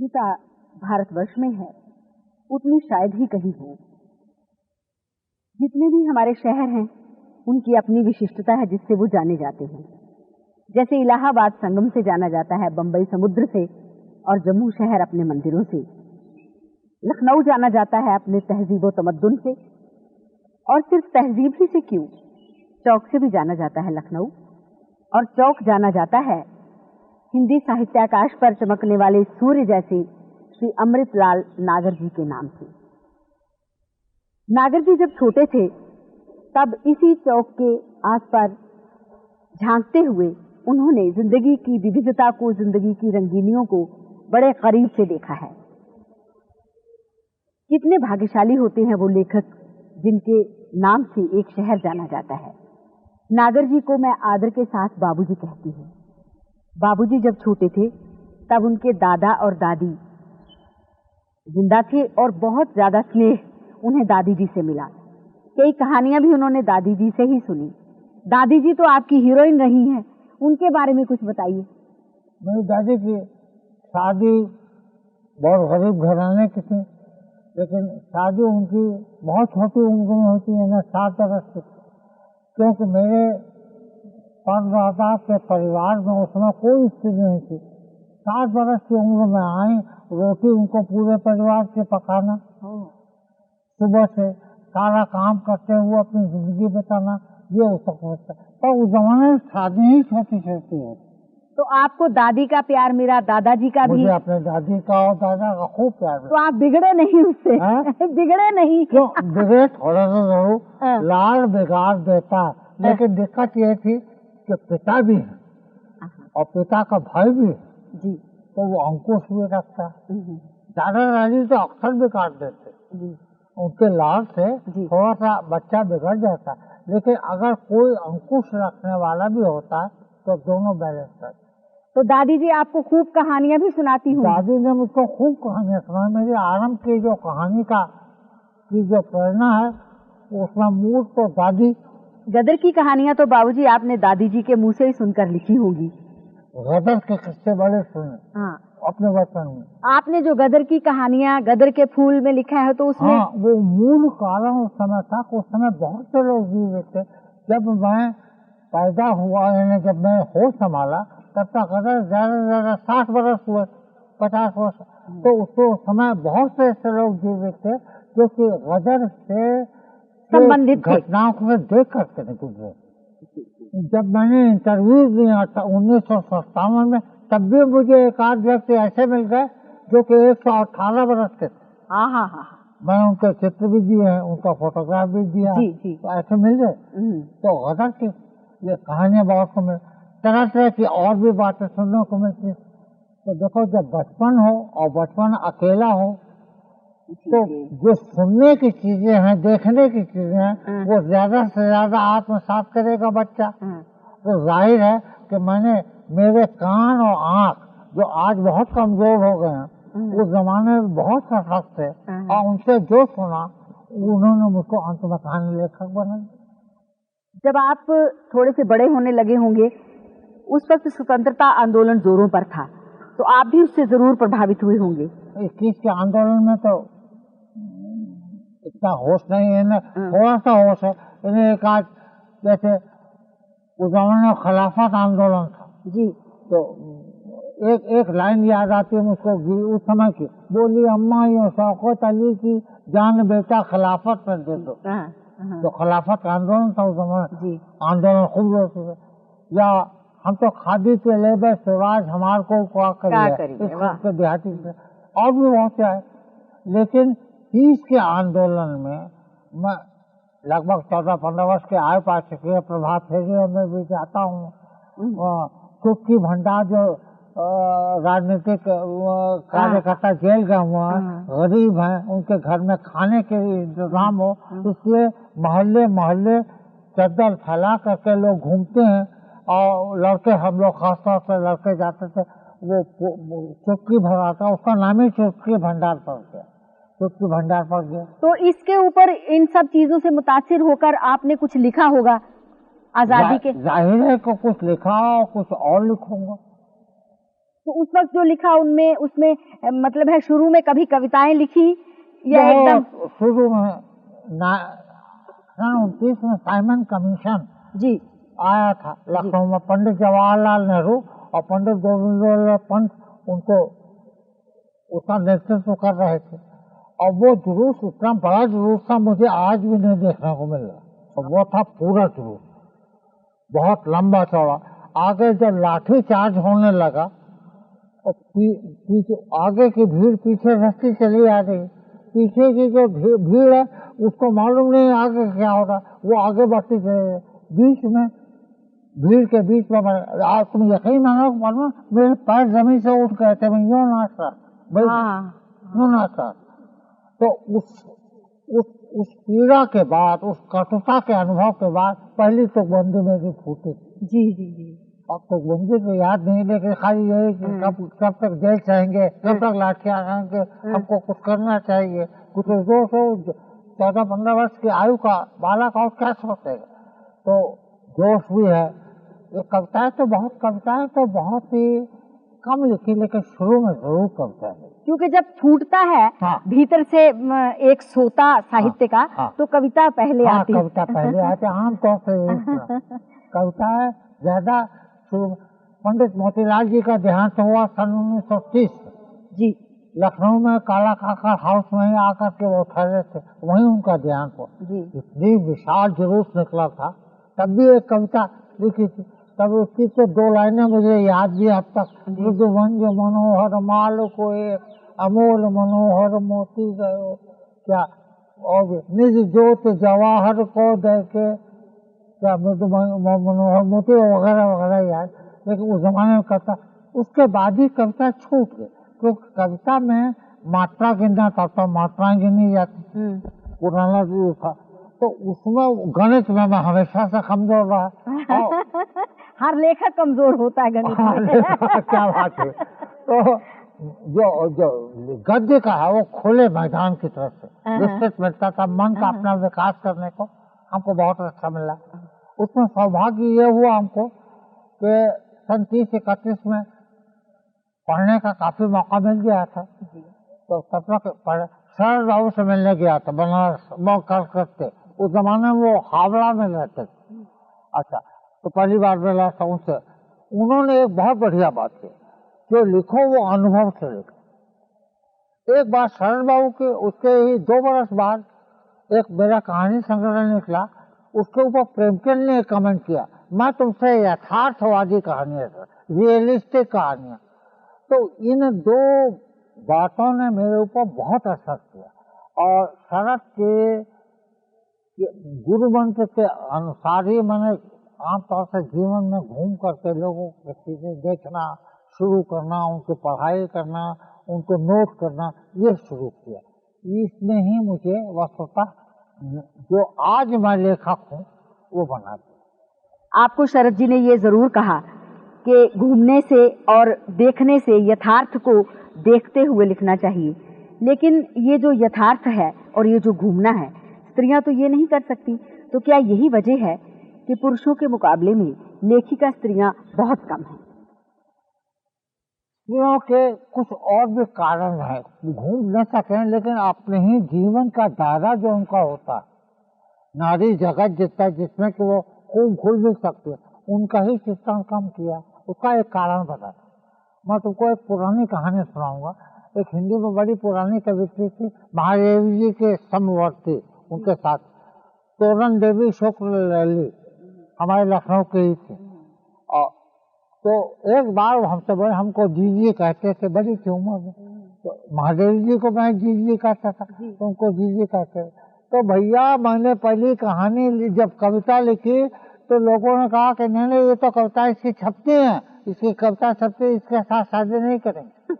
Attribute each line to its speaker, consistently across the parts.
Speaker 1: विविधता भारतवर्ष में है उतनी शायद ही कहीं हो। जितने भी हमारे शहर हैं उनकी अपनी विशिष्टता है जिससे वो जाने जाते हैं। जैसे इलाहाबाद संगम से जाना जाता है, बंबई समुद्र से, और जम्मू शहर अपने मंदिरों से। लखनऊ जाना जाता है अपने तहजीब व तमद्दुन से, और सिर्फ तहजीब ही से क्यों, चौक से भी जाना जाता है लखनऊ। और चौक जाना जाता है हिंदी साहित्याकाश पर चमकने वाले सूर्य जैसे श्री अमृतलाल नागर जी के नाम से। नागर जी जब छोटे थे तब इसी चौक के आसपास झांकते हुए उन्होंने जिंदगी की विविधता को, जिंदगी की रंगीनियों को बड़े करीब से देखा है। कितने भाग्यशाली होते हैं वो लेखक जिनके नाम से एक शहर जाना जाता है। नागर जी को मैं आदर के साथ बाबूजी कहती हूँ। बाबूजी जब छोटे थे तब उनके दादा और दादी जिंदा थे और बहुत ज्यादा स्नेह उन्हें दादी जी से मिला। कई कहानियां भी उन्होंने दादी जी से ही सुनी। दादी जी तो आपकी हीरोइन रही हैं, उनके बारे में कुछ बताइए।
Speaker 2: मेरी दादी की शादी बहुत गरीब घराने की थी, लेकिन शादी उनकी बहुत छोटी उम्र में होती है ना, 7 बरस की। क्योंकि मेरे परदादा के परिवार में उसमें कोई स्थिति नहीं थी। 7 बरस की उम्र में आई, रोटी उनको पूरे परिवार के पकाना, सुबह से सारा काम करते हुए अपनी जिंदगी बिताना, ये हो सकता है। पर उस जमाने में शादी ही छोटी छोटी होती।
Speaker 1: तो आपको दादी का प्यार मिला, दादाजी का भी?
Speaker 2: मुझे अपने दादी का और दादा का खूब प्यार मिला।
Speaker 1: तो आप बिगड़े नहीं उससे? बिगड़े नहीं?
Speaker 2: क्यों बिगड़े, थोड़ा सा जरूर, लाड़ बिगाड़ देता। लेकिन दिक्कत ये थी कि पिता भी है और पिता का भाई भी है
Speaker 1: जी,
Speaker 2: तो वो अंकुश भी रखता। दादा दादी तो अक्सर बिगाड़ देते जी। उनके लाड़ से थोड़ा सा बच्चा बिगड़ जाता, लेकिन अगर कोई अंकुश रखने वाला भी होता है तो दोनों बैलेंस करते।
Speaker 1: तो दादी जी आपको खूब कहानियां भी सुनाती हूँ?
Speaker 2: दादी ने मुझको खूब कहानियां सुनाई। मेरी आरंभ की जो कहानी की जो प्रेरणा है उसमें मूल तो दादी।
Speaker 1: गदर की कहानियां तो बाबूजी आपने दादी जी के मुंह से ही सुनकर लिखी होगी।
Speaker 2: गदर के किस्से बड़े सुने
Speaker 1: हाँ,
Speaker 2: अपने बचपन में।
Speaker 1: आपने जो गदर की कहानियां गदर के फूल में लिखा है तो उसमें
Speaker 2: हाँ, वो मूल कारण उस समय था। उस समय बहुत से लोग जीवित थे। जब मैं पैदा हुआ, यानी जब मैं होश संभाला, तब तक गदर ज्यादा से ज्यादा 60 बरस हुए, 50 वर्ष। तो उस समय बहुत से ऐसे लोग जीवित थे जो कि गदर से
Speaker 1: संबंधित
Speaker 2: घटनाओं को देख करके नहीं गुजरे। जब मैंने इंटरव्यू दिया था 1957 में, तब भी मुझे एक आध व्यक्ति ऐसे मिल गए जो कि 118 बरस के थे।
Speaker 1: हाँ हाँ हाँ,
Speaker 2: मैंने उनके चित्र भी दिए हैं, उनका फोटोग्राफ भी दिया
Speaker 1: जी, जी।
Speaker 2: तो ऐसे मिल गए। तो गदर की ये कहानियां बहुत को मिल, तरह तरह की और भी बातें सुनने को मिलती। तो देखो, जब बचपन हो और बचपन अकेला हो तो जो सुनने की चीजें हैं, देखने की चीजें हैं, वो ज्यादा से ज्यादा आत्मसात करेगा बच्चा। तो जाहिर है कि मेरे कान और आँख जो आज बहुत कमजोर हो गए हैं, उस जमाने में बहुत सशक्त थे और उनसे जो सुना उन्होंने मुझको अंत में कहानी लेखक बनाई।
Speaker 1: जब आप थोड़े से बड़े होने लगे होंगे उस वक्त स्वतंत्रता आंदोलन जोरों पर था, तो आप भी उससे जरूर प्रभावित हुए होंगे।
Speaker 2: 21 के आंदोलन में तो इतना होश नहीं है ना, थोड़ा सा होश है। इन्हें एक आज जैसे उस जमाने में खिलाफत आंदोलन था
Speaker 1: जी,
Speaker 2: तो एक लाइन याद आती है मुझको उस समय की, बोली अम्मा ये शौकत अली की जान बेटा खिलाफत पर दे दो। तो खिलाफत का आंदोलन था उस समय। आंदोलन खूब जोर से, या हम तो खादी पे ले गए स्वराज हमार को क्या करिए देहाती से, और भी बहुत आए। लेकिन 30 के आंदोलन में मैं लगभग 14-15 वर्ष के आयु पा चुके, प्रभात फेरी में भी जाता हूँ। चुटकी भंडार जो राजनीतिक कार्यकर्ता जेल गए हुआ गरीब हैं, उनके घर में खाने के इंतजाम हो, इसलिए मोहल्ले मोहल्ले चद्दर फैला करके लोग घूमते हैं। और लड़के, हम लोग खासतौर से लड़के जाते थे, वो चुटकी भराता, उसका नाम ही चुटकी भंडार पड़ गया, चुटकी भंडार पड़ गया।
Speaker 1: तो इसके ऊपर इन सब चीजों से मुतासिर होकर आपने कुछ लिखा होगा आजादी के?
Speaker 2: जाहिर है को कुछ लिखा और कुछ और लिखूंगा।
Speaker 1: तो उस वक्त जो लिखा उनमें उसमें मतलब है शुरू में कभी कविताएं लिखी या एकदम
Speaker 2: शुरू में 1929 में साइमन कमीशन
Speaker 1: जी
Speaker 2: आया था लखनऊ में। पंडित जवाहरलाल नेहरू और पंडित गोविंद पंत उनको उसका नेतृत्व कर रहे थे और वो जुलूस इतना बड़ा जुलूस था, मुझे आज भी नहीं देखने को मिल रहा। और वो था पूरा जुलूस, बहुत लंबा चौड़ा। आगे जब लाठी चार्ज होने लगा और पीछे आगे की भीड़ पीछे रस्ती चली आ रही, पीछे की जो भीड़ है उसको मालूम नहीं आगे क्या हो रहा, वो आगे बढ़ती चले। बीच में भीड़ के बीच में तुम यकीन मानो मेरे पैर जमीन से उठ गए थे, मैं यूं नाच रहा, यूं नाच रहा। तो उस पीड़ा के बाद, उस कटुता के अनुभव के बाद पहली तुकबंदी मेरी फूटी।
Speaker 1: जी जी जी।
Speaker 2: अब तुकबंदी तो याद नहीं, लेकिन खाली यही कि कब तक जेल चाहेंगे, कब तक लाठियां खाएंगे, हमको कुछ करना चाहिए। कुछ 14-15 वर्ष की आयु का बालक और क्या सोचेगा। तो जोश भी है। ये कविताएं तो बहुत ही कम लिखी, लेकिन शुरू में जरूर कविता है,
Speaker 1: क्योंकि जब फूटता है भीतर से एक सोता साहित्य का तो कविता पहले आती है।
Speaker 2: कविता पहले आती है आमतौर से। कविता है ज्यादा। पंडित मोतीलाल जी का देहांत हुआ सन 1930
Speaker 1: जी,
Speaker 2: लखनऊ में काला काका हाउस में ही आकर के वो ठहरे थे, वहीं उनका देहांत हुआ जी। इतनी विशाल जुलूस निकला था, तब भी एक कविता लिखी थी। तब उसकी तो 2 लाइनें मुझे याद भी अब तक। मृदुवंज मनोहर माल को एक अमोल मनोहर मोती गयो क्या, और निज ज्योत जवाहर को देखे क्या, मृदु मनोहर मोती वगैरह वगैरह याद। लेकिन उस जमाने में कविता, उसके बाद ही कविता छूट गई, क्योंकि कविता में मात्रा गिनना था, मात्राएं गिनी जाती, पुराना जो था। तो उसमें गणित में मैं हमेशा से कमजोर रहा।
Speaker 1: हर लेखक कमजोर होता है गणित में।
Speaker 2: क्या बात है। तो जो गद्य का है वो खुले मैदान की तरफ से विस्तृत मिलता था, मन का अपना विकास करने को हमको बहुत अच्छा मिला। उसमें सौभाग्य ये हुआ हमको कि सन 30-31 में पढ़ने का काफी मौका मिल गया था। तो तब तक शरद बाबू से मिलने गया था बनारस, करते उस जमाने में वो हावड़ा में रहते थे। अच्छा, तो पहली बार मिला था उनसे। उन्होंने एक बहुत बढ़िया बात की, जो लिखो वो अनुभव से लिखो। एक बार शरद बाबू के उसके ही 2 बरस बाद एक मेरा कहानी संग्रह निकला, उसके ऊपर प्रेमचंद ने कमेंट किया, मैं तुमसे यथार्थवादी कहानियां, रियलिस्टिक कहानियां। तो इन 2 बातों ने मेरे ऊपर बहुत असर किया और शरद के गुरु मंत्र के अनुसार ही मैंने आमतौर से जीवन में घूम करके लोगों की चीजें देखना शुरू करना, उनकी पढ़ाई करना, उनको नोट करना, ये शुरू किया। इसने ही मुझे वस्तुतः जो आज मैं लेखक हूँ वो बना दिया।
Speaker 1: आपको शरद जी ने ये जरूर कहा कि घूमने से और देखने से यथार्थ को देखते हुए लिखना चाहिए, लेकिन ये जो यथार्थ है और ये जो घूमना है, स्त्रियां तो ये नहीं कर सकती। तो क्या यही वजह है कि पुरुषों के मुकाबले में लेखिका स्त्रियां बहुत कम हैं?
Speaker 2: स्त्रियों के कुछ और भी कारण है, घूम न सकें, लेकिन अपने ही जीवन का दायरा जो उनका होता है, नारी जगत जितना जिसमें कि वो खूब खुल भी सकती है, उनका ही चित्रण कम किया। उसका एक कारण बता, मैं तुमको एक पुरानी कहानी सुनाऊंगा। एक हिंदी में बड़ी पुरानी कवित्री थी, महादेवी जी के समवर्ती, उनके साथ तोरण देवी शुक्ल लैली हमारे लखनऊ के ही थे। और तो एक बार हमसे बड़े हमको जीजी कहते थे, बड़ी थी उम्र में। तो महादेवी जी को मैं जीजी कहता था, तो उनको जीजी कहते थे। तो भैया मैंने पहली कहानी जब कविता लिखी तो लोगों ने कहा कि नहीं ये तो कविता इसकी छपती है, इसकी कविता छपती, इसके साथ शादी नहीं करेंगे।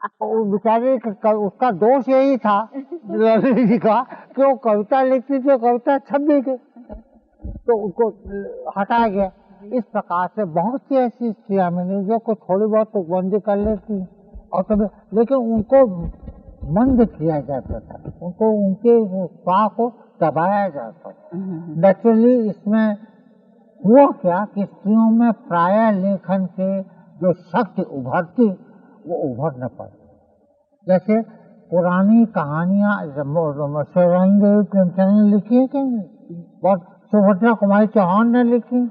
Speaker 2: तो बेचारे उसका दोष यही था ललित जी का कि वो कविता लिखती थी, कविता छप भी गई, तो उनको हटाया गया। इस प्रकार से बहुत सी ऐसी स्त्रियां मिली जो को थोड़ी बहुत तुकबंदी कर लेती और कभी, लेकिन उनको मंद किया जाता था, उनको उनके उत्साह को दबाया जाता था। नेचुरली इसमें हुआ क्या कि स्त्रियों में प्राय लेखन के जो शक्ति उभरती वो उभर न पाए। जैसे पुरानी कहानियां शिवरानी देवी प्रेमचंद ने लिखी है कि बहुत, सुभद्रा कुमारी चौहान ने लिखी,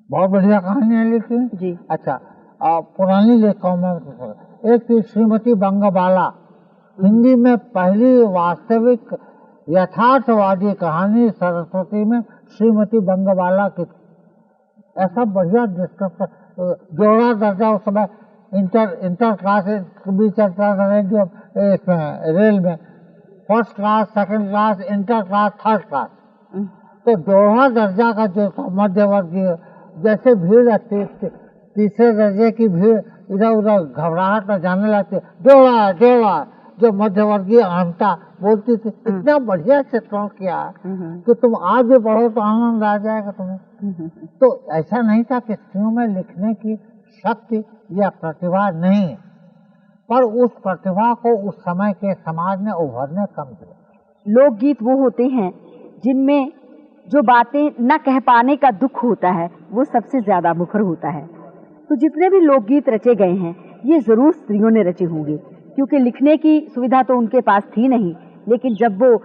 Speaker 2: बहुत बढ़िया कहानियां लिखी जी। अच्छा, पुरानी लेखकों में एक थी श्रीमती बंगबाला, हिंदी में पहली वास्तविक यथार्थवादी कहानी सरस्वती में श्रीमती बंगबाला की। ऐसा बढ़िया डिस्कस, जोड़ा दर्जा उस समय इंटर क्लास भी चलता था रेडियो इसमें, रेल में, first class, second class, inter class, third class. तो जोड़ा दर्जा का जो मध्यवर्गीय, जैसे भीड़ लगती, तीसरे दर्जे की भीड़ इधर उधर घबराहट में जाने लगती, जोड़ा जोड़ा, जो मध्यवर्गीय आमता बोलती थी। इतना बढ़िया चित्रण किया कि तुम आज भी पढ़ो तो आनंद आ जाएगा तुम्हें। तो ऐसा नहीं था कि स्त्रियों में लिखने की शक्ति या प्रतिभा नहीं, पर उस प्रतिभा को उस समय के समाज ने उभरने कम दिया।
Speaker 1: लोकगीत वो होते हैं जिनमें जो बातें न कह पाने का दुख होता है वो सबसे ज्यादा मुखर होता है। तो जितने भी लोकगीत रचे गए हैं ये जरूर स्त्रियों ने रचे होंगे, क्योंकि लिखने की सुविधा तो उनके पास थी नहीं, लेकिन जब वो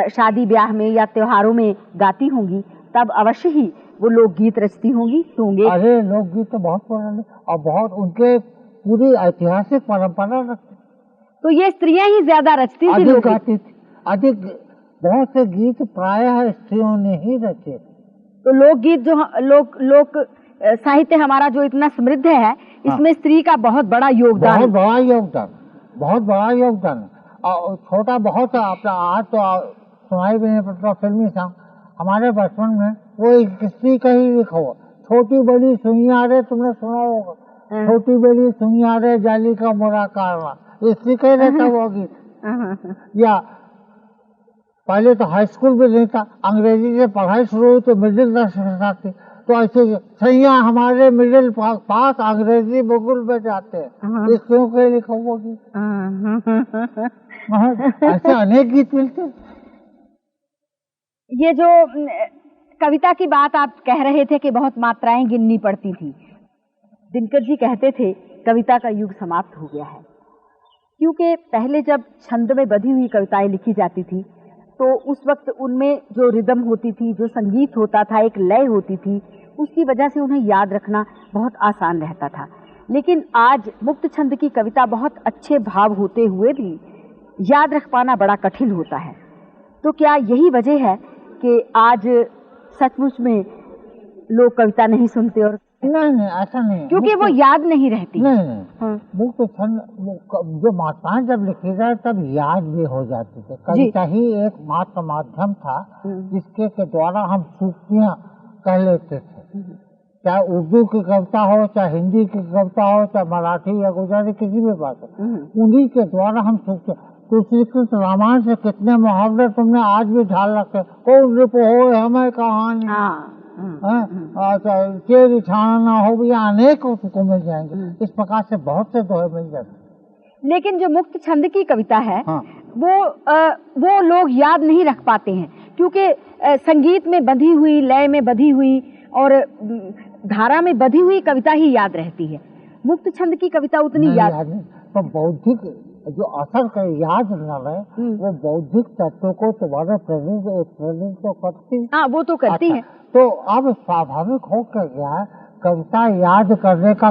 Speaker 1: शादी ब्याह में या त्योहारों में गाती होंगी तब अवश्य ही वो लोकगीत रचती होंगी होंगे।
Speaker 2: अरे लोकगीत तो बहुत पुराने और बहुत उनके पूरी ऐतिहासिक परंपरा रखती।
Speaker 1: तो ये स्त्रियां ही ज्यादा रचती थी,
Speaker 2: अधिक गाती थी, अधिक। बहुत से गीत प्रायः स्त्रियों ने ही रचे।
Speaker 1: तो लोकगीत जो लोक साहित्य हमारा जो इतना समृद्ध है, इसमें स्त्री का बहुत बड़ा योगदान,
Speaker 2: बहुत बड़ा योगदान, बहुत बड़ा योगदान। और छोटा बहुत अपना आज तो सुनाई भी नहीं पड़ता फिल्मी सॉन्ग। हमारे बचपन में वो एक स्त्री का ही लिखा हुआ, छोटी बड़ी सुइयां रे, तुमने सुना होगा, छोटी बड़ी सुइयां रे जाली का मोरा कारवा, स्त्री का ही रहता हुआ गीत। या पहले तो हाई स्कूल भी नहीं था, अंग्रेजी से पढ़ाई शुरू हुई तो मिडिल दर्शन थी, तो ऐसे सैया हमारे मिडिल पास अंग्रेजी बगुल में जाते हैं, स्त्रियों के लिखा हुआ गीत। ऐसे अनेक गीत मिलते।
Speaker 1: ये जो कविता की बात आप कह रहे थे कि बहुत मात्राएं गिननी पड़ती थी, दिनकर जी कहते थे कविता का युग समाप्त हो गया है, क्योंकि पहले जब छंद में बधी हुई कविताएं लिखी जाती थी तो उस वक्त उनमें जो रिदम होती थी, जो संगीत होता था, एक लय होती थी, उसकी वजह से उन्हें याद रखना बहुत आसान रहता था। लेकिन आज मुक्त छंद की कविता बहुत अच्छे भाव होते हुए भी याद रख पाना बड़ा कठिन होता है। तो क्या यही वजह है कि आज सचमुच में लोग कविता नहीं सुनते? और
Speaker 2: नहीं, ऐसा नहीं,
Speaker 1: क्योंकि वो याद नहीं रहती।
Speaker 2: नहीं, मुक्त छंद जो मात्राएं जब लिखी जाए तब याद भी हो जाती थी। कविता ही एक मात्र माध्यम था जिसके के द्वारा हम सूक्तियां कह लेते थे। चाहे उर्दू की कविता हो, चाहे हिंदी की कविता हो, चाहे मराठी या गुजराती, किसी भी बात हो, उन्हीं के द्वारा हम सूक्तियां। तुलसी कृष्ण रामायण से कितने मुहावरे तुमने आज भी ढाल रखे, कौन रिप हो हमें कहानी, चेरी छाना हो, या अनेक उसको मिल जाएंगे। इस प्रकार से बहुत से दोहे मिल जाते।
Speaker 1: लेकिन जो मुक्त छंद की कविता है वो लोग याद नहीं रख पाते हैं, क्योंकि संगीत में बंधी हुई, लय में बंधी हुई और धारा में बंधी हुई कविता ही याद रहती है। मुक्त छंद की कविता उतनी याद
Speaker 2: नहीं। तो बौद्धिक जो असर कर याद न रहे, वो बौद्धिक तत्वों को तुम्हारे प्रेरित तो करती।
Speaker 1: हाँ, वो तो करती है।
Speaker 2: तो अब स्वाभाविक हो कर गया, कविता याद करने का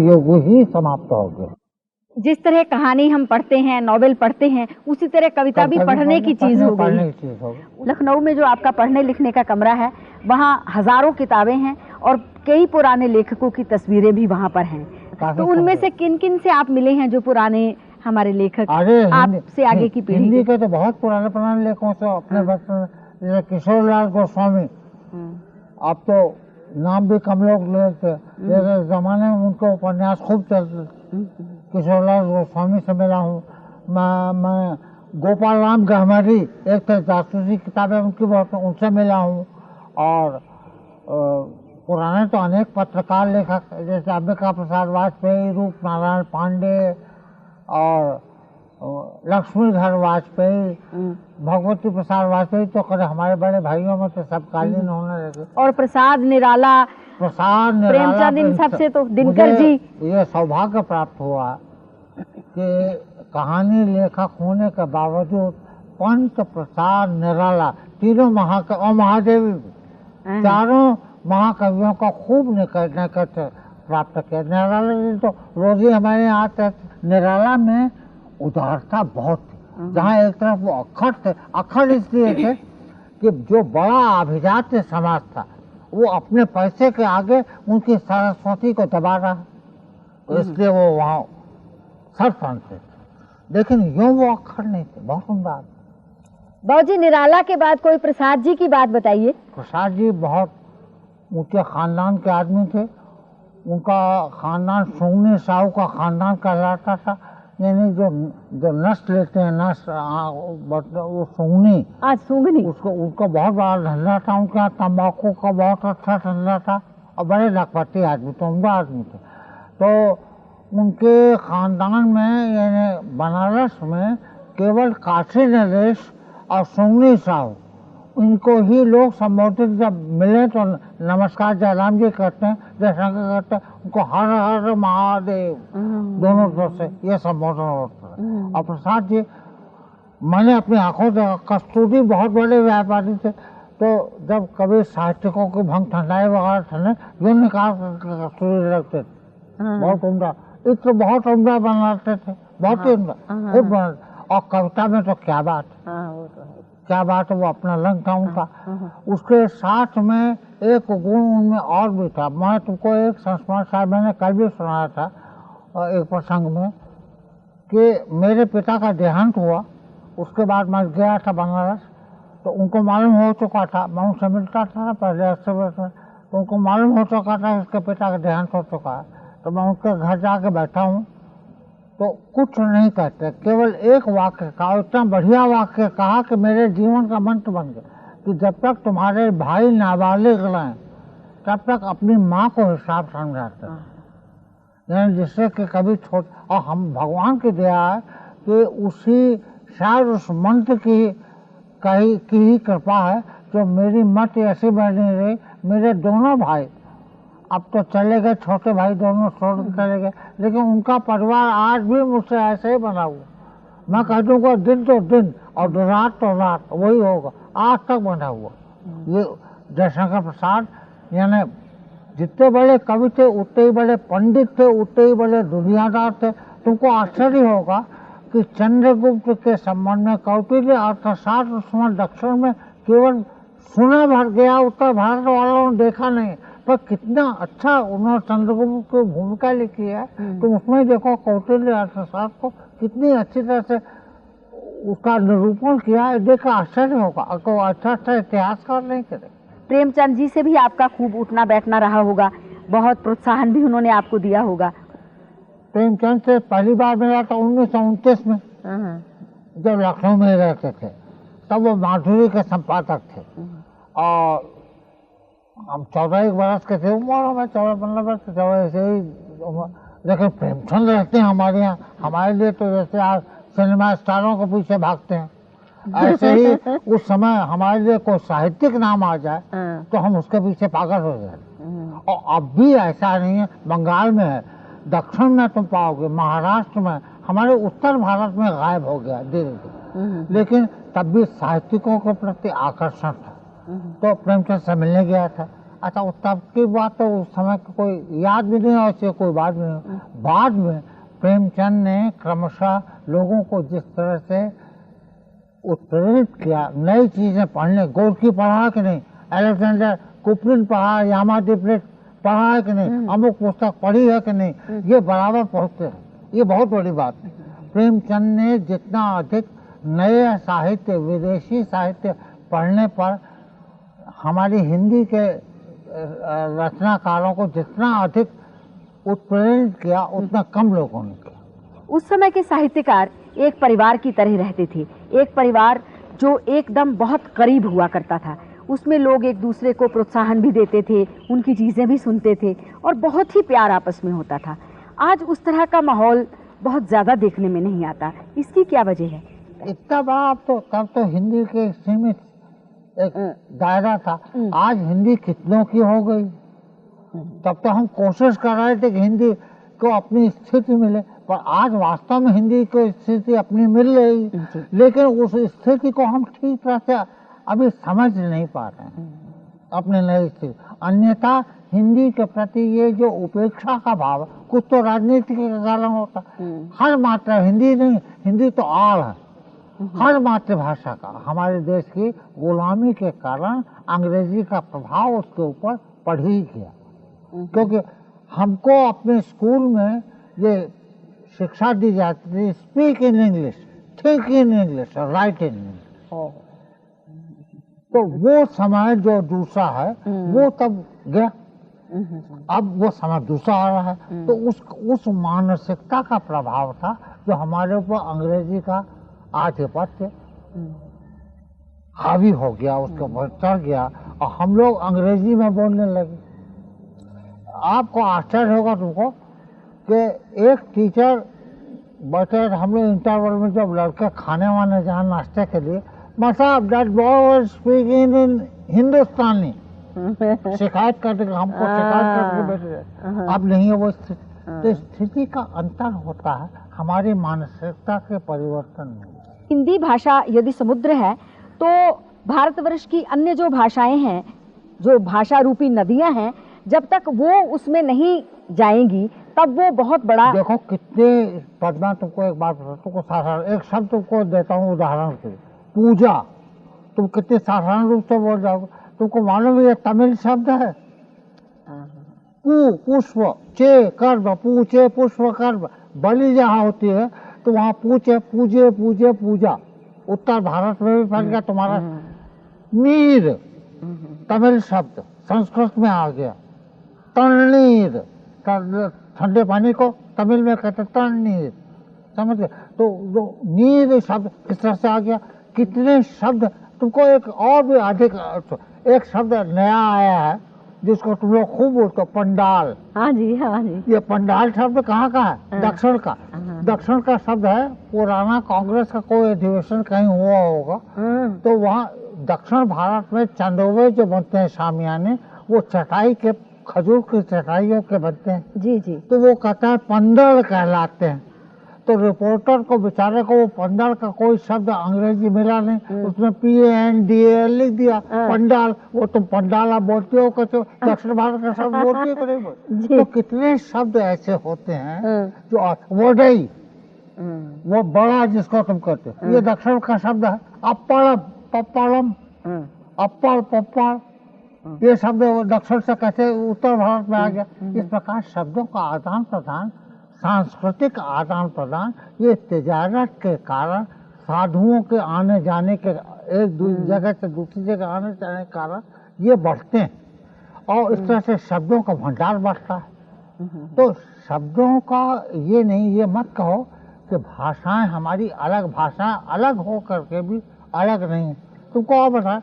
Speaker 2: युग ही समाप्त हो गया।
Speaker 1: जिस तरह कहानी हम पढ़ते हैं, नॉवेल पढ़ते हैं, उसी तरह कविता भी पढ़ने की चीज हो गई। लखनऊ में जो आपका पढ़ने लिखने का कमरा है, वहाँ हजारों किताबें हैं और कई पुराने लेखकों की तस्वीरें भी वहाँ पर हैं। तो उनमें से किन किन से आप मिले हैं जो पुराने हमारे लेखक आपसे आगे की पीढ़ी?
Speaker 2: हिंदी के तो बहुत पुराने लेखकों से, अपने बचपन किशोर लाल गोस्वामी, अब तो नाम भी कम लोग लेते, लेकिन जमाने में उनको उपन्यास खूब चलते। किशोर लाल गोस्वामी से मिला हूँ मैं। गोपाल राम गहमरी, एक तो जासूसी किताबें उनकी बहुत, उनसे मिला हूँ। और पुराने तो अनेक पत्रकार लेखक जैसे अंबिका प्रसाद वाजपेयी, रूप नारायण पांडे और लक्ष्मीधर वाजपेयी, भगवती प्रसाद वाजपेयी तो हमारे बड़े भाइयों में तो सब कालीन होने लगे।
Speaker 1: और प्रसाद निराला
Speaker 2: प्रसाद निराला
Speaker 1: प्रेमचंद इन सबसे तो दिनकर जी।
Speaker 2: ये सौभाग्य प्राप्त हुआ कि कहानी लेखक होने के बावजूद पंत, प्रसाद, निराला तीनों महाकवि और महादेवी चारों महाकवियों का खूब निकट प्राप्त किया। निराला जी तो रोज ही हमारे यहाँ आते थे। निराला में उदारता बहुत थी। जहाँ एक तरफ वो अक्खर थे, अक्खर इसलिए थे कि जो बड़ा अभिजात्य समाज था वो अपने पैसे के आगे उनकी सरस्वती को दबा रहा, तो इसलिए वो वहाँ सरपंच थे। लेकिन यूं वो अक्खर नहीं थे, बहुत सुंदर।
Speaker 1: बाबूजी, निराला के बाद कोई प्रसाद जी की बात बताइए।
Speaker 2: प्रसाद जी बहुत ऊंचे खानदान के आदमी थे। उनका खानदान सुंगनी साहू का खानदान कहलाता था। यानी जो नस लेते हैं, नस वो सुंगनी,
Speaker 1: आज सुंगनी,
Speaker 2: उसको उनका बहुत बड़ा धंधा था। उनके यहाँ तंबाकू का बहुत अच्छा धंधा था और बड़े लखपति आदमी थे, उम्दा आदमी थे। तो उनके खानदान में यानी बनारस में केवल काशी नरेश और सुंगनी साहू, इनको ही लोग संबोधित जब मिले तो नमस्कार जयराम जी करते हैं, जयशंकर करते हैं, उनको हर हर महादेव दोनों तरफ से ये संबोधन होता है। और प्रसाद जी मैंने अपनी आंखों से, कस्तूरी बहुत बड़े व्यापारी थे। तो जब कभी साहित्यकों की भंग ठंडाई वगैरह ठंडे जो निकाल करके कस्तूरी रखते थे, बहुत उम्दा, इत्र बहुत उम्दा बनाते थे, बहुत ही उम्दा, खूब बनाते। और कविता में तो क्या बात, क्या बात है, वो अपना रंग था उनका। उसके साथ में एक गुण उनमें और भी था। मैं तुमको एक संस्मरण साहब मैंने कल भी सुनाया था एक प्रसंग में कि मेरे पिता का देहांत हुआ। उसके बाद मैं गया था बनारस, तो उनको मालूम हो चुका था, मैं उनसे मिलता था पहले अक्सर, तो उनको मालूम हो चुका था उसके पिता का देहांत हो चुका है। तो मैं उनके घर जाके बैठा हूँ तो कुछ नहीं कहते, केवल एक वाक्य कहा, इतना बढ़िया वाक्य कहा कि मेरे जीवन का मंत्र बन गया कि जब तक तुम्हारे भाई नाबालिग रहें तब तक अपनी माँ को हिसाब समझाते हैं। यानी जिससे कि कभी छोट, और हम भगवान की दया है कि उसी शायद उस मंत्र की ही कृपा है जो मेरी मत ऐसी बनी रही। मेरे दोनों भाई अब तो चले गए, छोटे भाई दोनों छोड़ चले गए, लेकिन उनका परिवार आज भी मुझसे ऐसे ही बना हुआ। मैं कह दूंगा दिन तो दिन और रात तो रात, वही होगा, आज तक बना हुआ। ये जयशंकर प्रसाद यानी जितने बड़े कवि थे उतने ही बड़े पंडित थे, उतने ही बड़े दुनियादार थे। तुमको आश्चर्य होगा कि चंद्रगुप्त के संबंध में कौटिल्य अर्थशास्त्र उसमें दक्षिण में केवल सुना भर गया, उत्तर भारत वालों ने देखा नहीं, पर कितना अच्छा उन्होंने चंद्रगुप्त की भूमिका लिखी है। तो उसमें देखो कौटिल्य अर्थशास्त्र को कितनी अच्छी तरह से उसका निरूपण किया है, देखकर आश्चर्य होगा। अगर अच्छा इतिहासकार नहीं करे।
Speaker 1: प्रेमचंद जी से भी आपका खूब उठना बैठना रहा होगा, बहुत प्रोत्साहन भी उन्होंने आपको दिया होगा।
Speaker 2: प्रेमचंद से पहली बार मिला था 1929 में, जब लखनऊ में रहते थे, तब वो माधुरी के संपादक थे। और हम 14 बरस के थे उम्र में, 14-15 वर्ष के, ऐसे ही। लेकिन प्रेमचंद रहते हैं हमारे यहाँ, हमारे लिए तो जैसे आज सिनेमा स्टारों के पीछे भागते हैं, ऐसे ही उस समय हमारे लिए कोई साहित्यिक नाम आ जाए तो हम उसके पीछे पागल हो जाते। और अब भी ऐसा नहीं है, बंगाल में है, दक्षिण में तुम पाओगे, महाराष्ट्र में, हमारे उत्तर भारत में गायब हो गया धीरे धीरे। लेकिन तब भी साहित्यिकों के प्रति आकर्षण था, तो प्रेमचंद से मिलने गया था। अच्छा, तब की बात तो उस समय कोई याद भी नहीं, और कोई बात भी नहीं। बाद में प्रेमचंद ने क्रमशः लोगों को जिस तरह से उत्प्रेरित किया नई चीजें पढ़ने, गोरकी पढ़ा कि नहीं, अलेक्जेंडर कुपलिन पढ़ा, यामादिप्रिट पढ़ा है कि नहीं, अमुक पुस्तक पढ़ी है कि नहीं, ये बराबर पढ़ते हैं। ये बहुत बड़ी बात है। प्रेमचंद ने जितना अधिक नए साहित्य, विदेशी साहित्य पढ़ने पर हमारी हिंदी के रचनाकारों को जितना अधिक उत्प्रेरित किया, उतना कम लोगों ने किया।
Speaker 1: उस समय के साहित्यकार एक परिवार की तरह रहते थे, एक परिवार जो एकदम बहुत करीब हुआ करता था। उसमें लोग एक दूसरे को प्रोत्साहन भी देते थे, उनकी चीजें भी सुनते थे और बहुत ही प्यार आपस में होता था। आज उस तरह का माहौल बहुत ज्यादा देखने में नहीं आता, इसकी क्या वजह है?
Speaker 2: इतना बड़ा तब तो हिंदी के सीमित एक दायरा था, आज हिंदी कितनों की हो गई। तब तो हम कोशिश कर रहे थे कि हिंदी को अपनी स्थिति मिले, पर आज वास्तव में हिंदी को स्थिति अपनी मिल रही, लेकिन उस स्थिति को हम ठीक तरह से अभी समझ नहीं पा रहे हैं अपने नई स्थिति। अन्यथा हिंदी के प्रति ये जो उपेक्षा का भाव, कुछ तो राजनीति के कारण होता, हर मात्रा हिंदी नहीं, हिंदी तो आड़ है हर मातृभाषा का। हमारे देश की गुलामी के कारण अंग्रेजी का प्रभाव उसके ऊपर पड़ ही गया, क्योंकि हमको अपने स्कूल में ये शिक्षा दी जाती थी, speak in English, think in English, right in English. तो वो समय जो दूसरा है वो तब गया, अब वो समय दूसरा आ रहा है। तो उस मानसिकता का प्रभाव था जो हमारे ऊपर अंग्रेजी का आधिपत्य हावी हो गया, उसके ऊपर चढ़ गया और हम लोग अंग्रेजी में बोलने लगे। आपको आश्चर्य होगा तुमको कि एक टीचर बैठे, हम लोग इंटरवल में जब लड़के खाने वाने जहाँ नाश्ते के लिए, मतलब that boy was speaking in Hindustani, शिकायत करते हमको शिकायत करके बैठे। अब नहीं है वो स्थिति। तो स्थिति का अंतर होता है हमारी मानसिकता के परिवर्तन में।
Speaker 1: हिंदी भाषा यदि समुद्र है तो भारतवर्ष की अन्य जो भाषाएं हैं, जो भाषा रूपी नदियां हैं, जब तक वो उसमें नहीं जाएंगी तब वो बहुत बड़ा।
Speaker 2: देखो कितने पदमा, तुमको एक बात बताता, तुमको साधारण एक शब्द तुमको देता हूँ उदाहरण के लिए, पूजा। तुम कितने साधारण रूप से बोल जाओगे। तुमको मालूम है ये तमिल शब्द है, पू पुष्प, चे कर्म, पूचे पुष्प कर्म। बलि जहाँ होती है तो वहाँ पूछे, पूजे, पूजे, पूजा। उत्तर भारत में भी फैल गया तुम्हारा। नीर तमिल शब्द संस्कृत में आ गया, तरणीर, ठंडे पानी को तमिल में कहते तरणीर, समझ गए। तो जो नीर शब्द किस तरह से आ गया, कितने शब्द। तुमको एक और भी अधिक एक शब्द नया आया है जिसको तुम लोग खूब बोलते हो, पंडाल।
Speaker 1: हाँ जी, हाँ जी।
Speaker 2: ये पंडाल शब्द कहाँ का है? दक्षिण का। दक्षिण का शब्द है। पुराना कांग्रेस का कोई अधिवेशन कहीं हुआ होगा तो वहाँ दक्षिण भारत में चंदोवे जो बनते हैं शामियाने, वो चटाई के, खजूर की चटाइयों के बनते हैं।
Speaker 1: जी जी।
Speaker 2: तो वो कहता है पंडल कहलाते हैं। तो रिपोर्टर को बेचारे को वो पंडाल का कोई शब्द अंग्रेजी मिला नहीं, उसमें PANDAL लिख दिया पंडाल। वो तुम पंडाल आप बोलते हो, कहते हो दक्षिण भारत का शब्द बोलते हो कि नहीं बोलते? तो कितने शब्द ऐसे होते हैं जो वडई, वो बड़ा जिसको तुम कहते हो, ये दक्षिण का शब्द है। अप्पड़म, पप्पड़म, अप्पड़, पप्पड़, ये शब्द दक्षिण से कैसे उत्तर भारत में आ गया। इस प्रकार शब्दों का आदान प्रदान, सांस्कृतिक आदान प्रदान, ये तिजारत के कारण, साधुओं के आने जाने के, एक जगह से दूसरी जगह आने जाने के कारण ये बढ़ते हैं और इस तरह से शब्दों का भंडार बढ़ता है। तो शब्दों का ये नहीं, ये मत कहो कि भाषाएं हमारी अलग, भाषाएं अलग हो करके भी अलग नहीं है। तुमको और बताए,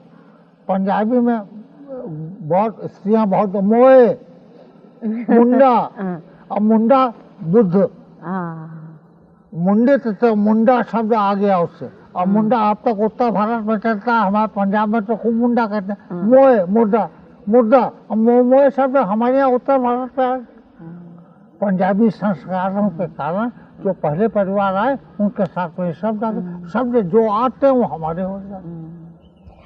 Speaker 2: पंजाबी में बहुत स्त्रियां बहुत मोए, मुंडा, और मुंडा बुद्ध, मुंडे तो मुंडा शब्द आ गया उससे। और मुंडा अब तक उत्तर भारत में चलता है, हमारे पंजाब में तो खूब मुंडा कहते हैं, मोए, मुर्दा, मुर्दा। मोए शब्द हमारे यहाँ उत्तर भारत में आ गया। पंजाबी संस्कारों के कारण जो पहले परिवार आए उनके साथ में शब्द आ गए। शब्द जो आते हैं वो हमारे हो जाते।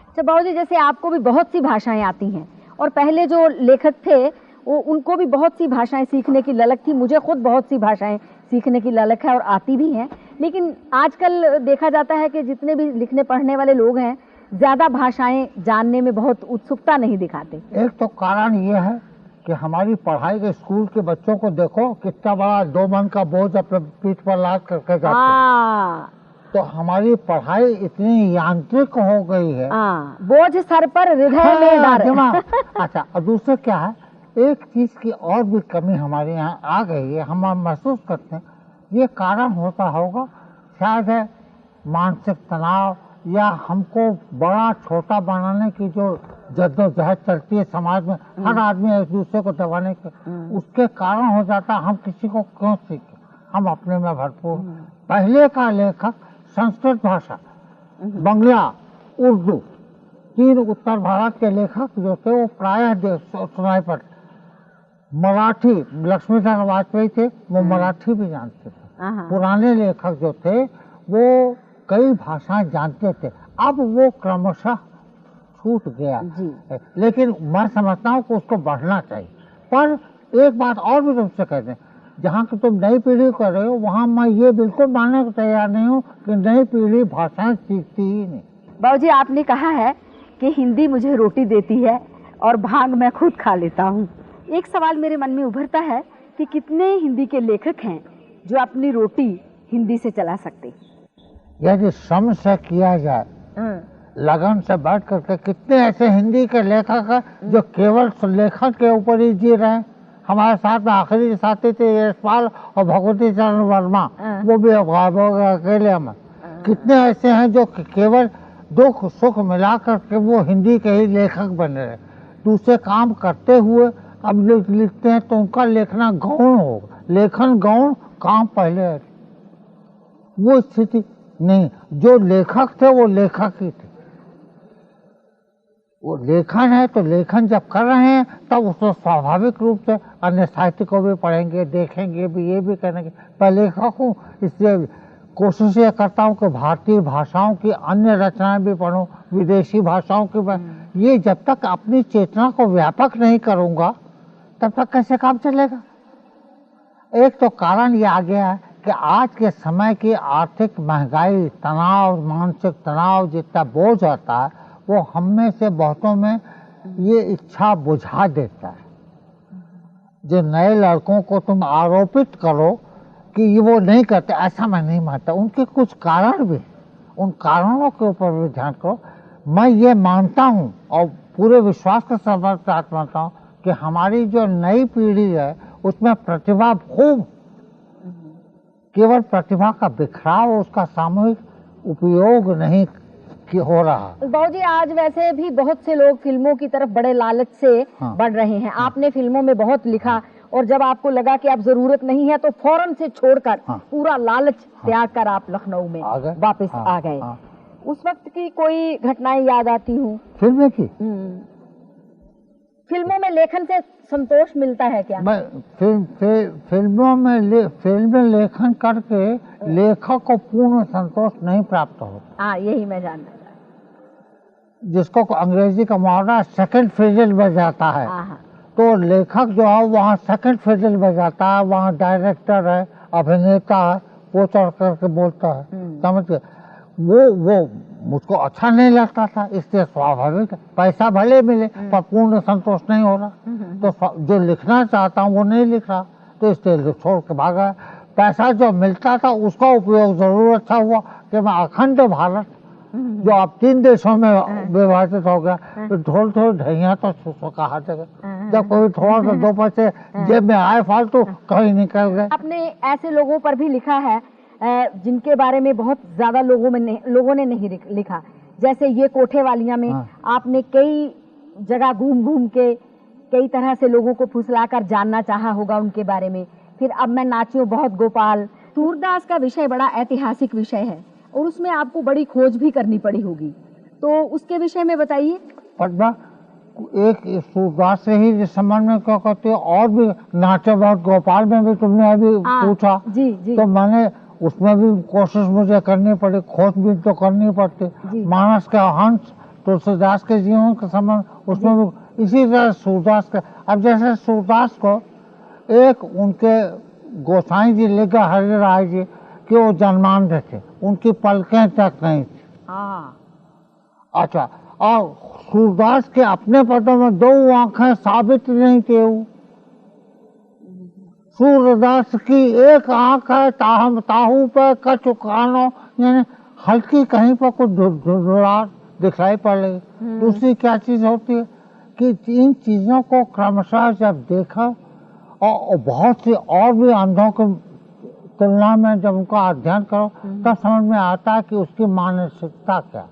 Speaker 1: अच्छा बाबूजी, जैसे आपको भी बहुत सी भाषाएं आती हैं और पहले जो लेखक थे वो उनको भी बहुत सी भाषाएं सीखने की ललक थी। मुझे खुद बहुत सी भाषाएं सीखने की ललक है और आती भी हैं, लेकिन आजकल देखा जाता है कि जितने भी लिखने पढ़ने वाले लोग हैं ज्यादा भाषाएं जानने में बहुत उत्सुकता नहीं दिखाते।
Speaker 2: एक तो कारण ये है कि हमारी पढ़ाई के स्कूल के बच्चों को देखो कितना बड़ा 2 मन का बोझ अपने पीठ पर लाद करके जाते हैं। तो हमारी पढ़ाई इतनी यांत्रिक हो गई है,
Speaker 1: बोझ सर पर हृदय में डर।
Speaker 2: अच्छा, और दूसरा क्या है, एक चीज की और भी कमी हमारे यहाँ आ गई है, हम महसूस करते हैं। ये कारण होता होगा शायद है मानसिक तनाव, या हमको बड़ा छोटा बनाने की जो जद्दोजहद चलती है समाज में, हर आदमी एक दूसरे को दबाने के, उसके कारण हो जाता है हम किसी को क्यों सीखें, हम अपने में भरपूर। पहले का लेखक संस्कृत भाषा, बंगला, उर्दू, 3 उत्तर भारत के लेखक जो थे वो प्रायः सुनाई पड़ते। मराठी, लक्ष्मीनारायण वाजपेयी थे, वो मराठी भी जानते थे। पुराने लेखक जो थे वो कई भाषाएं जानते थे, अब वो क्रमशः छूट गया। लेकिन मैं समझता हूँ कि उसको बढ़ना चाहिए। पर एक बात और भी तुमसे कहते हैं, जहाँ की तुम नई पीढ़ी कर रहे हो वहाँ मैं ये बिल्कुल मानने को तैयार नहीं हूँ कि नई पीढ़ी भाषाएं सीखती ही नहीं।
Speaker 1: बाबूजी, आपने कहा है कि हिंदी मुझे रोटी देती है और भांग मैं खुद खा लेता हूँ। एक सवाल मेरे मन में उभरता है कि कितने हिंदी के लेखक हैं जो अपनी रोटी हिंदी से चला सकते।
Speaker 2: यदि श्रम से किया जाए, लगन से बैठ करके, कितने ऐसे हिंदी के लेखक हैं जो केवल लेखन के ऊपर ही जी रहे हैं। हमारे साथ में आखिरी साथी थे यशपाल और भगवती चरण वर्मा, वो भी गायब हो गए अकेले में। कितने ऐसे हैं जो केवल दुख सुख मिला करके वो हिंदी के ही लेखक बने रहे, दूसरे काम करते हुए अब लिखते हैं तो उनका लेखना गौण होगा। लेखन गौण, काम पहले है। वो स्थिति नहीं, जो लेखक थे वो लेखक ही थे। वो लेखन है तो लेखन जब कर रहे हैं तब उसको स्वाभाविक रूप से अन्य साहित्य को भी पढ़ेंगे, देखेंगे भी, ये भी करेंगे। मैं लेखक हूँ, इसलिए कोशिश ये करता हूँ कि भारतीय भाषाओं की अन्य रचनाएं भी पढ़ूं, विदेशी भाषाओं की। ये जब तक अपनी चेतना को व्यापक नहीं करूँगा तब तक कैसे काम चलेगा। एक तो कारण ये आ गया है कि आज के समय की आर्थिक महंगाई, तनाव, मानसिक तनाव, जितना बोझ आता है वो हम में से बहुतों में ये इच्छा बुझा देता है। जो नए लड़कों को तुम आरोपित करो कि ये वो नहीं करते, ऐसा मैं नहीं मानता। उनके कुछ कारण भी, उन कारणों के ऊपर भी ध्यान करो। मैं ये मानता हूँ और पूरे विश्वास के साथ मानता हूँ कि हमारी जो नई पीढ़ी है उसमें प्रतिभा खूब, केवल प्रतिभा का बिखराव, उसका सामूहिक उपयोग नहीं हो रहा।
Speaker 1: बाबूजी, आज वैसे भी बहुत से लोग फिल्मों की तरफ बड़े लालच से बढ़ रहे हैं। आपने फिल्मों में बहुत लिखा और जब आपको लगा कि अब जरूरत नहीं है तो फौरन से छोड़कर पूरा लालच त्याग कर आप लखनऊ में वापस आ गए। उस वक्त की कोई घटनाएं याद आती हूँ
Speaker 2: फिल्म की?
Speaker 1: फिल्मों में लेखन से संतोष मिलता है क्या?
Speaker 2: फिल्मों में फिल्म लेखन करके लेखक को पूर्ण संतोष नहीं प्राप्त होता।
Speaker 1: हाँ, यही मैं जानना चाहता,
Speaker 2: जिसको अंग्रेजी का मुहावरा सेकंड फिडल बजाता है। तो लेखक जो है वहाँ सेकंड फिडल बजाता है, वहाँ डायरेक्टर है, अभिनेता है, वो चढ़ करके बोलता है, समझ के। वो मुझको अच्छा नहीं लगता था, इसलिए स्वाभाविक है, पैसा भले मिले पर पूर्ण संतोष नहीं हो रहा। तो जो लिखना चाहता हूँ वो नहीं लिख रहा, तो इसलिए छोड़ के भागा। पैसा जो मिलता था उसका उपयोग जरूर अच्छा हुआ कि मैं अखंड भारत, जो अब 3 देशों में विभाजित हो गया, तो थोड़ी ढैया तो कहा जगह। जब कोई थोड़ा सा 2 पैसे जेब में आए फालतू, कहीं निकल गए।
Speaker 1: आपने ऐसे लोगों पर भी लिखा है जिनके बारे में बहुत ज्यादा लोगों ने नहीं लिखा, जैसे ये कोठे वालियां में आपने कई जगह घूम के कई तरह से लोगों को फुसलाकर जानना चाहा होगा उनके बारे में। फिर अब मैं नाचियों बहुत गोपाल, सूरदास का विषय बड़ा ऐतिहासिक विषय है और उसमें आपको बड़ी खोज भी करनी पड़ी होगी, तो उसके विषय में बताइए।
Speaker 2: पद्मा, एक सूरदास से ही जिस संबंध में क्या कहते हो, और भी नाचे बहुत गोपाल में भी तुमने अभी पूछा।
Speaker 1: जी।
Speaker 2: तो मैंने उसमें भी कोशिश मुझे करनी पड़ी, खोज भी तो करनी पड़ती। मानस के हंस, तुलसीदास के जीवन के संबंध, उसमें भी इसी तरह सूरदास के। अब जैसे सूरदास को एक उनके गोसाई जी लिखा, हरि राय जी, कि वो जन्मांध थे, उनकी पलकें तक नहीं थी। अच्छा, और सूरदास के अपने पदों में 2 आंखें साबित नहीं थे। सूरदास की एक आंख है, ताहू पे कछु कानो, यानी हल्की कहीं पर कुछ धुंधलाहट दिखाई पड़ रही। दूसरी क्या चीज होती है कि इन चीजों को क्रमशः जब देखा और बहुत सी और भी अंधों की तुलना में जब उनका अध्ययन करो तब समझ में आता है कि उसकी मानसिकता क्या।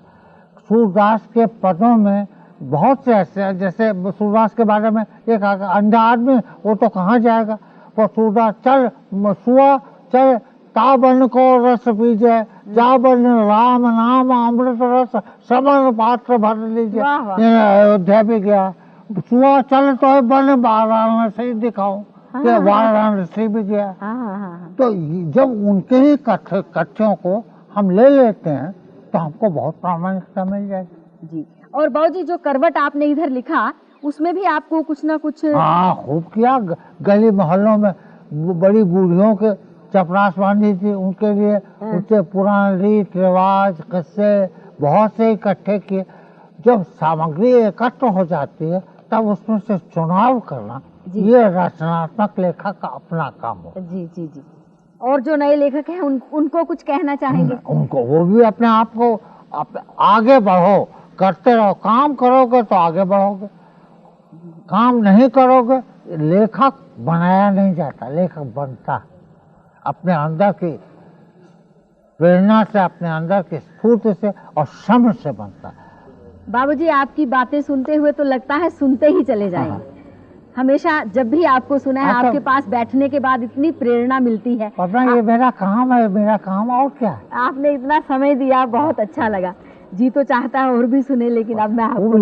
Speaker 2: सूरदास के पदों में बहुत से ऐसे, जैसे सूरदास के बारे में एक अंधा आदमी, वो तो कहाँ जाएगा, वो सूरदास चल सुआ चल ताबन को रस पीजे, जाबन राम नाम अमृत रस समन पात्र भर लीजिए, अयोध्या भी गया। सुबह चले तो बने वाराणसी दिखाओ, कि वाराणसी भी गया। तो जब उनके ही कथ्यों को हम ले लेते हैं तो हमको बहुत प्रामाणिकता मिल जाएगी।
Speaker 1: जी। और बाबूजी जो करवट आपने इधर लिखा उसमें भी आपको कुछ ना कुछ?
Speaker 2: हाँ, खूब किया। गली मोहल्लों में बड़ी बूढ़ियों के चपरास बांधी थी, उनके लिए उससे पुराने रीत रिवाज किस्से बहुत से इकट्ठे किए। जब सामग्री एकत्र हो जाती है तब उसमें से चुनाव करना ये रचनात्मक लेखक का अपना काम हो।
Speaker 1: जी जी जी। और जो नए लेखक हैं उनको कुछ कहना चाहेंगे?
Speaker 2: उनको वो भी अपने आप को आगे बढ़ो, करते रहो। काम करोगे तो आगे बढ़ोगे, काम नहीं करोगे लेखक बनाया नहीं जाता, लेखक बनता अपने अंदर की प्रेरणा से, अपने अंदर की स्फूर्ति से और श्रम से बनता है।
Speaker 1: बाबूजी आपकी बातें सुनते हुए तो लगता है सुनते ही चले जाएंगे। हमेशा जब भी आपको सुना है आपके पास बैठने के बाद इतनी प्रेरणा मिलती है।
Speaker 2: ये मेरा काम है, मेरा काम और क्या।
Speaker 1: आपने इतना समय दिया, बहुत अच्छा लगा। जी तो चाहता है और भी सुने, लेकिन अब मैं आपको